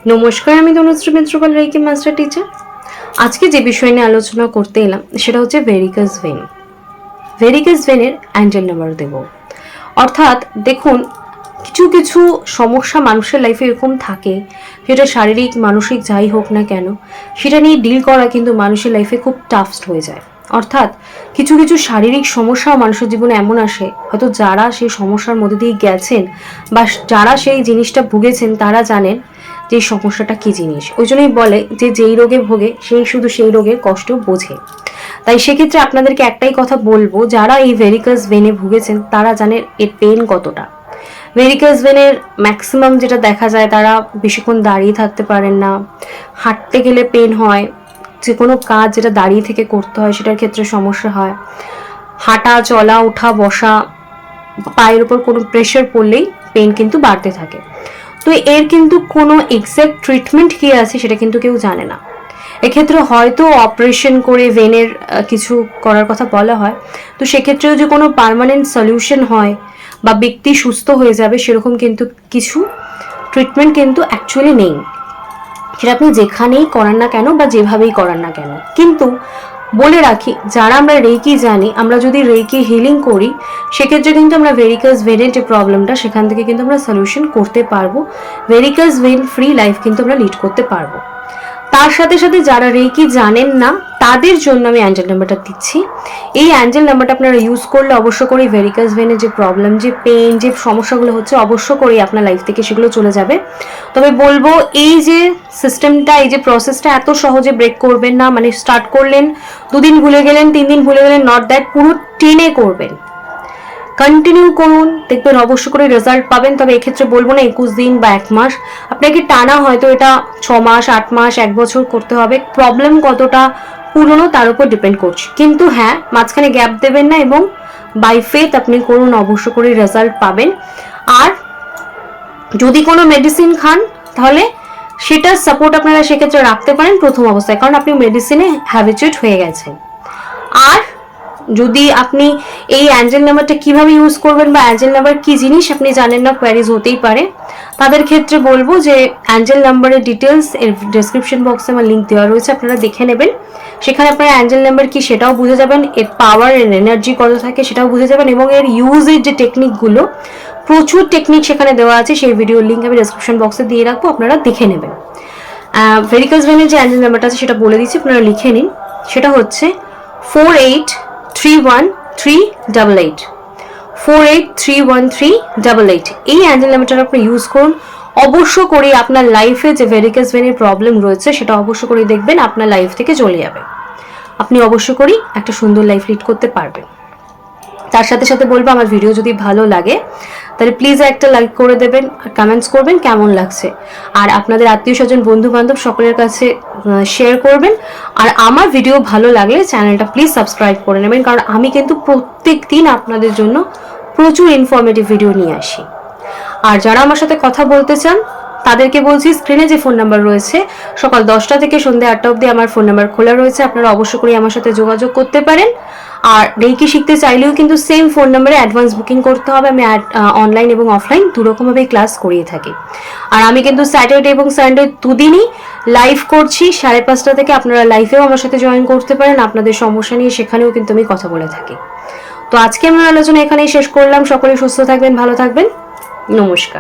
নমস্কার, আমি Tanushree Mitrapal, reiki master teacher. আজকে যে বিষয় নিয়ে আলোচনা করতে এলাম সেটা হচ্ছে ভেরিকাস ভেন। ভেরিকাস ভেনের অ্যাঞ্জেল নাম্বার দেব। অর্থাৎ দেখুন, কিছু কিছু সমস্যা মানুষের লাইফে এরকম থাকে, সেটা শারীরিক মানসিক যাই হোক না কেন, সেটা নিয়ে ডিল করা কিন্তু মানুষের লাইফে খুব টাফস্ট হয়ে যায়। অর্থাৎ কিছু কিছু শারীরিক সমস্যাও মানুষের জীবনে এমন আসে, হয়তো যারা সেই সমস্যার মধ্যে দিয়ে গেছেন বা যারা সেই জিনিসটা ভুগেছেন তারা জানেন যে সমস্যাটা কি জিনিস। ওই জন্যই বলে যে যেই রোগে ভোগে সেই শুধু সেই রোগের কষ্ট বোঝে। তাই সেক্ষেত্রে আপনাদেরকে একটাই কথা বলবো, যারা এই ভেরিকাস ভেনে ভুগেছেন তারা জানেন এর পেন কতটা। ভেরিকাস ভেনের ম্যাক্সিমাম যেটা দেখা যায়, তারা বেশিক্ষণ দাঁড়িয়ে থাকতে পারেন না, হাঁটতে গেলে পেন হয়, যে কোনো কাজ যেটা দাঁড়িয়ে থেকে করতে হয় সেটার ক্ষেত্রে সমস্যা হয়, হাঁটা চলা ওঠা বসা, পায়ের উপর কোনো প্রেশার পড়লেই পেন কিন্তু বাড়তে থাকে। তো এর কিন্তু কোনো এক্সাক্ট ট্রিটমেন্ট কি আছে সেটা কিন্তু কেউ জানে না। এক্ষেত্রে হয়তো অপারেশন করে ভেনের কিছু করার কথা বলা হয়, তো সেক্ষেত্রেও যে কোনো পার্মানেন্ট সলিউশন হয় বা ব্যক্তি সুস্থ হয়ে যাবে সেরকম কিন্তু কিছু ট্রিটমেন্ট কিন্তু অ্যাকচুয়ালি নেই, সেটা আপনি যেখানেই করান না কেন বা যেভাবেই করান না কেন। কিন্তু বলে রাখি, যারা আমরা রেকি জানি, আমরা যদি রেকি হিলিং করি সেক্ষেত্রে কিন্তু আমরা ভেরিকাস ভেনের যে প্রবলেমটা সেখান থেকে কিন্তু আমরা সলিউশন করতে পারবো, ভেরিকাস ভেন ফ্রি লাইফ কিন্তু আমরা লিড করতে পারবো। তার সাথে সাথে যারা রেকি জানেন না তাদের জন্য আমি অ্যাঞ্জেল নাম্বারটা দিচ্ছি। এই অ্যাঞ্জেল নাম্বারটা আপনারা ইউজ করলে অবশ্য করেই ভেরিকাস ভেনের যে প্রবলেম, যে পেন, যে সমস্যাগুলো হচ্ছে অবশ্য করেই আপনার লাইফ থেকে সেগুলো চলে যাবে। তবে বলবো, এই যে সিস্টেমটা, এই যে প্রসেসটা এত সহজে ব্রেক করবেন না। মানে স্টার্ট করলেন, 2 দিন ভুলে গেলেন, 3 দিন ভুলে গেলেন, নট দ্যাট, পুরো টেনে করবেন, কন্টিনিউ করুন, দেখবেন অবশ্য করে রেজাল্ট পাবেন। তবে এক্ষেত্রে বলবো না 21 দিন বা 1 মাস, আপনাকে টানা হয়তো এটা 6 মাস 8 মাস 1 বছর করতে হবে। প্রবলেম কতটা পুরনো তার উপর ডিপেন্ড করছে, কিন্তু হ্যাঁ, মাঝখানে গ্যাপ দেবেন না এবং বাই ফেথ আপনি করুন, অবশ্য করে রেজাল্ট পাবেন। আর যদি কোনো মেডিসিন খান তাহলে সেটার সাপোর্ট আপনারা সেক্ষেত্রে রাখতে পারেন প্রথম অবস্থায়, কারণ আপনি মেডিসিনে হ্যাবিচুয়েট হয়ে গেছেন। আর যদি আপনি এই অ্যাঞ্জেল নাম্বারটা কিভাবে ইউজ করবেন বা অ্যাঞ্জেল নাম্বার কি জিনিস আপনি জানেন না, কোয়ারিজ হতেই পারে, তাদের ক্ষেত্রে বলবো যে অ্যাঞ্জেল নাম্বারের ডিটেলস এর ডেসক্রিপশন বক্সে আমার লিঙ্ক দেওয়া রয়েছে, আপনারা দেখে নেবেন। সেখানে আপনারা অ্যাঞ্জেল নাম্বার কি সেটাও বুঝে যাবেন, এর পাওয়ার, এর এনার্জি কত থাকে সেটাও বুঝে যাবেন, এবং এর ইউজের যে টেকনিকগুলো, প্রচুর টেকনিক সেখানে দেওয়া আছে। সেই ভিডিওর লিঙ্ক আমি ডেসক্রিপশন বক্সে দিয়ে রাখবো, আপনারা দেখে নেবেন। ভেরিকাস ভেনের যে অ্যাঞ্জেল নাম্বারটা আছে সেটা বলে দিচ্ছি, আপনারা লিখে নিন। সেটা হচ্ছে 48313888, 48313888। এই অ্যাঞ্জেল নাম্বারটা আপনি ইউজ করুন, অবশ্য করে আপনার লাইফে যে ভেরিকাস ভেনের প্রবলেম রয়েছে সেটা অবশ্য করে দেখবেন আপনার লাইফ থেকে চলে যাবে। আপনি অবশ্য করেই একটা সুন্দর লাইফ লিড করতে পারবেন। তার সাথে সাথে বলবো, আমার ভিডিও যদি ভালো লাগে তাহলে প্লিজ একটা লাইক করে দেবেন, আর কমেন্টস করবেন কেমন লাগছে, আর আপনাদের আত্মীয় স্বজন বন্ধু বান্ধব সকলের কাছে শেয়ার করবেন। আর আমার ভিডিও ভালো লাগলে চ্যানেলটা প্লিজ সাবস্ক্রাইব করে নেবেন, কারণ আমি কিন্তু প্রত্যেক দিন আপনাদের জন্য প্রচুর ইনফরমেটিভ ভিডিও নিয়ে আসি। আর যারা আমার সাথে কথা বলতে চান তাদেরকে বলছি, স্ক্রিনে যে ফোন নাম্বার রয়েছে, সকাল 10টা থেকে সন্ধ্যা 8টা অবধি আমার ফোন নাম্বার খোলা রয়েছে, আপনারা অবশ্য করে আমার সাথে যোগাযোগ করতে পারেন। আর রেকি শিখতে চাইলেও কিন্তু সেম ফোন নাম্বারে অ্যাডভান্স বুকিং করতে হবে। আমি অনলাইন এবং অফলাইন দুরকমভাবেই ক্লাস করিয়ে থাকি। আর আমি কিন্তু স্যাটারডে এবং সানডে দুদিনই লাইভ করছি 5:30 থেকে, আপনারা লাইভেও আমার সাথে জয়েন করতে পারেন। আপনাদের সমস্যা নিয়ে সেখানেও কিন্তু আমি কথা বলে থাকি। তো আজকে আমার আলোচনা এখানেই শেষ করলাম। সকলে সুস্থ থাকবেন, ভালো থাকবেন, নমস্কার।